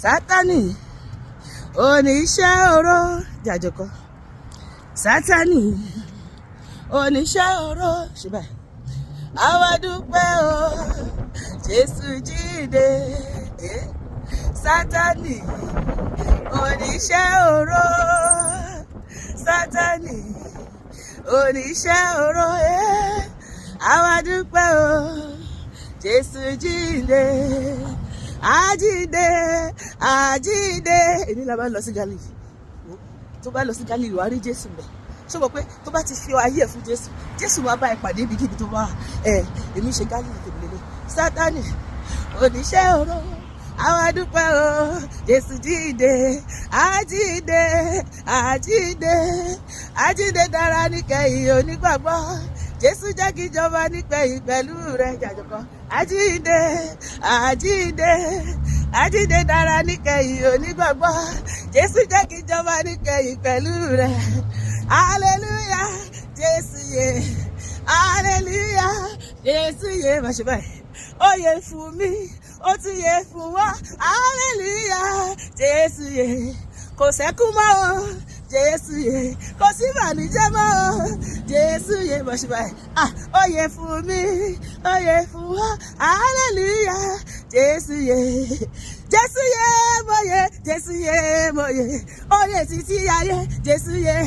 Sátánì oníṣẹ́ oró jàjọkọ. Sátánì oníṣẹ́ oró ṣùgbọ́n àwa dúpẹ́ o Jésù jíǹde. Sátánì oníṣẹ́ oró. Sátánì oníṣẹ́ oró. Àwa dúpẹ́ o Jésù jíǹde. Àjíǹde àjíǹde. Èmi la máa ń lọ sí Gálílì. Tó bá lọ sí Gálílì wàá rí Jésù bẹ̀. Ṣé o mọ̀ pé tó bá ti fi ayé ẹ̀ fún Jésù, Jésù máa bá ẹ pàdé ibikíbi tó bá èmi ṣe Gálílì tèmi lélẹ̀. Sátánì oníṣẹ́ oró. Àwa dúpẹ́ o Jésù jíǹde. Àjíǹde àjíǹde. Àjíǹde dára níkẹyìn onígbàgbọ́. Jésù jẹ́ kí jọba níkẹyìn pẹ̀lú rẹ̀ jàjọkọ. Àjíǹde àjíǹde. Àjíǹde dára níkẹyìn onígbàgbọ́. Jésù jẹ́ kí jọba níkẹyìn pẹ̀lú rẹ̀. Hallelujah Jésù yè. Hallelujah Jésù yè. Má ṣe báyìí. Ó yè fún mi, ó tún yè fún wa. Hallelujah Jésù yè. Kò sẹ́kún mọ́ o Jésù yè. Kò sí ìbànújẹ́ mọ́ o Jésù yè. Má ṣe báyìí. Ó yè fún mi, ó yè fún wa. Hallelujah Jésù yè. Jésù yè mo yè. Jésù yè mo yè. Ó yè títí ayé Jésù yè.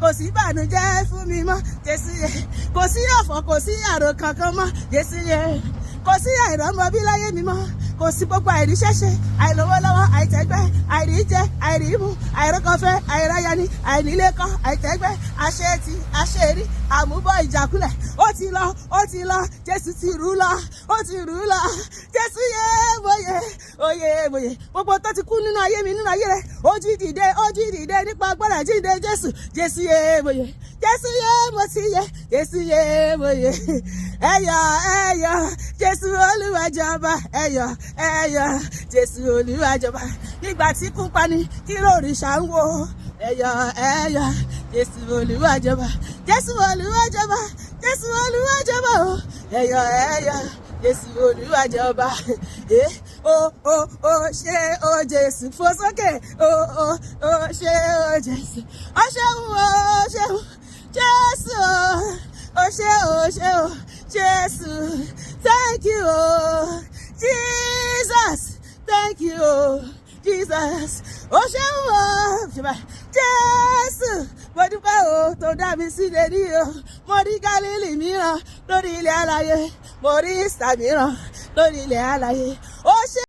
Kò sí ìbànújẹ́ fún mi mọ́ Jésù yè. Kò sí ọ̀fọ̀, kò sí àrò kankan mọ́ Jésù yè. Kò sí àìrọ́mọbí láyé mi mọ́. Kò sí gbogbo àìríṣẹ́ṣe, àìlówólọ́wọ́, àìtẹ́gbẹ́, àìríjẹ, àìrímu, àìrọ́kọfẹ́, àìráyani, àìnílékọ́, àìtẹ́gbẹ́, àṣetì, àṣerí, àmúbọ̀ ìjàkulẹ̀. Ó ti lọ, ó ti lọ, Jésù ti rú lọ, ó ti rú lọ. Jésù yè mòye, oyè mòye. Gbogbo tó ti kú nínú ayé mi, nínú ayé rẹ̀, ó jí dìde nípa agbára jíǹde Jésù. Jésù yè mòye, Jésù yè mo ti yè, Jésù yè mòye. Ẹyọ̀ Jésù Olúwa jọba. Ẹyọ̀ Jésù Olúwa jọba. Nígbà tí kú pani kí lóríṣà ń wo. Ẹyọ̀ Jésù Olúwa jọba. Jésù Olúwa jọba. Jésù Olúwa jọba o. Ẹyọ̀ Jésù Olúwa jọba. Ó ṣé o Jésù fò sókè. Ó ṣé o Jésù. Ó ṣeun o ṣeun Jésù o. Ó ṣé o Jésù. Thank you o Jesus. Thank you o Jesus. Ó ṣeun o Jésù. Mo dúpẹ́ o tó dá mi sí lèrí o. Mo rí Gálílì mìíràn lórí ilẹ̀ alààyè. Mo rí Ísítà mìíràn lórí ilẹ̀ alààyè. Ó ṣe